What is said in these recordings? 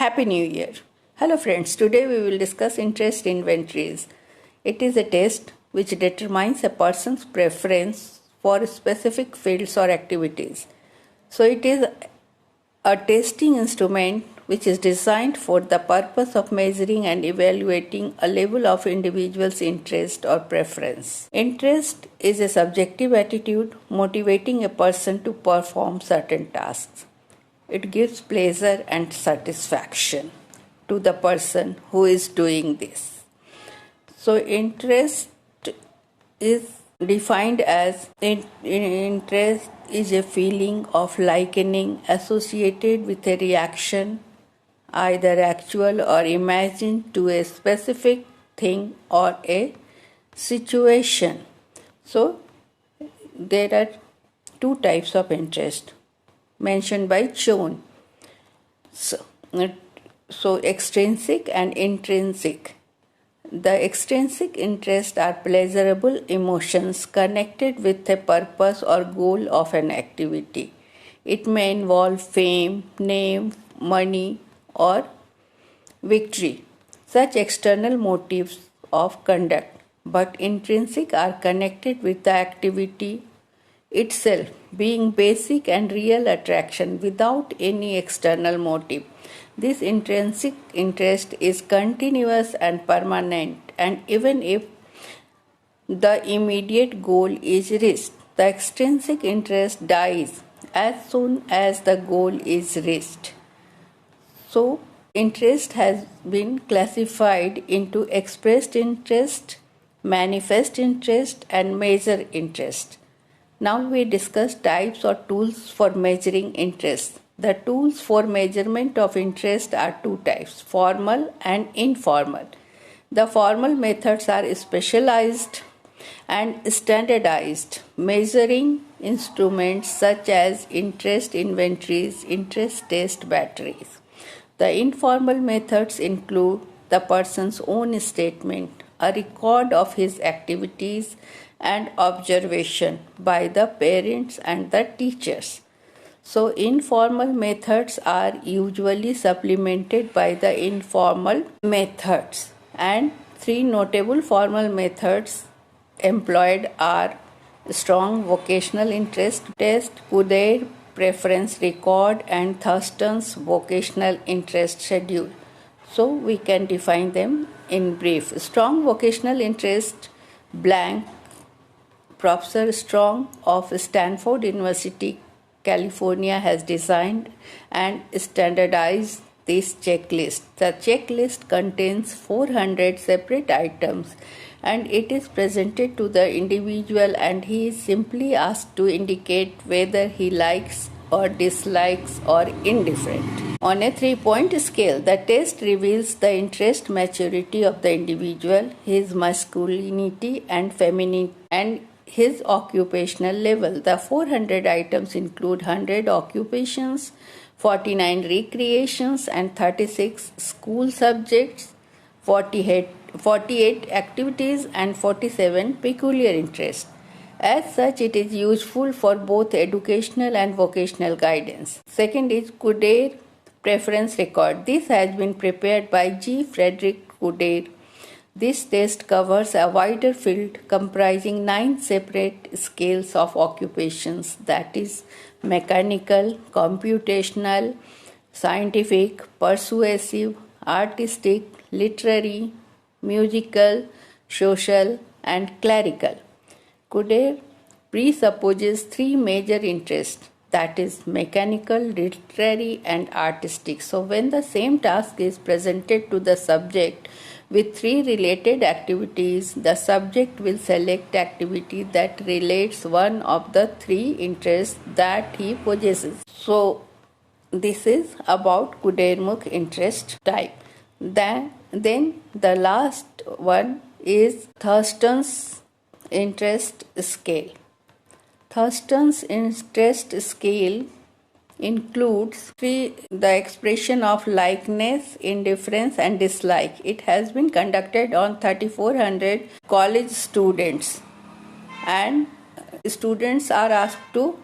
Happy New Year. Hello friends, today we will discuss interest inventories. It is a test which determines a person's preference for specific fields or activities. So it is a testing instrument which is designed for the purpose of measuring and evaluating a level of individual's interest or preference. Interest is a subjective attitude motivating a person to perform certain tasks. It gives pleasure and satisfaction to the person who is doing this. So interest is defined as interest is a feeling of likening associated with a reaction, either actual or imagined, to a specific thing or a situation. So there are two types of interest mentioned by Chown. So extrinsic and intrinsic. The extrinsic interests are pleasurable emotions connected with a purpose or goal of an activity. It may involve fame, name, money, or victory, such external motives of conduct, but intrinsic are connected with the activity itself, being basic and real attraction without any external motive. This intrinsic interest is continuous and permanent, and even if the immediate goal is reached, the extrinsic interest dies as soon as the goal is reached. So, interest has been classified into expressed interest, manifest interest, and measure interest. Now we discuss types or tools for measuring interest. The tools for measurement of interest are two types, formal and informal. The formal methods are specialized and standardized measuring instruments such as interest inventories, interest test batteries. The informal methods include the person's own statement, a record of his activities, and observation by the parents and the teachers. So, informal methods are usually supplemented by the informal methods, and three notable formal methods employed are strong vocational interest test, Kuder preference record, and Thurston's vocational interest schedule. So, we can define them in brief. Strong vocational interest blank. Professor Strong of Stanford University, California has designed and standardized this checklist. The checklist contains 400 separate items and it is presented to the individual, and he is simply asked to indicate whether he likes or dislikes or indifferent. On a 3-point scale, the test reveals the interest maturity of the individual, his masculinity and femininity, and his occupational level. The 400 items include 100 occupations, 49 recreations, and 36 school subjects, 48 activities, and 47 peculiar interests. As such, it is useful for both educational and vocational guidance. Second is Kuder preference record. This has been prepared by G. Frederick Kuder. This test covers a wider field comprising 9 separate scales of occupations, that is, mechanical, computational, scientific, persuasive, artistic, literary, musical, social, and clerical. Kuder presupposes 3 major interests, that is, mechanical, literary, and artistic. So, when the same task is presented to the subject with 3 related activities, the subject will select activity that relates one of the 3 interests that he possesses. So, this is about Kuder-Mukh interest type. Then the last one is Thurston's interest scale. Thurston's interest scale includes the expression of likeness, indifference, and dislike. It has been conducted on 3,400 college students, and students are asked to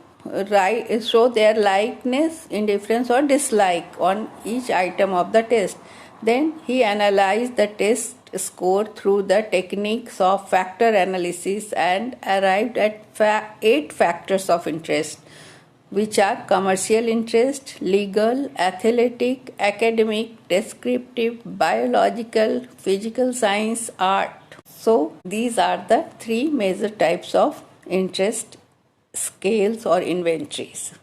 show their likeness, indifference, or dislike on each item of the test. Then he analyzed the test score through the techniques of factor analysis and arrived at 8 factors of interest, which are commercial interest, legal, athletic, academic, descriptive, biological, physical science, art. So, these are the 3 major types of interest scales or inventories.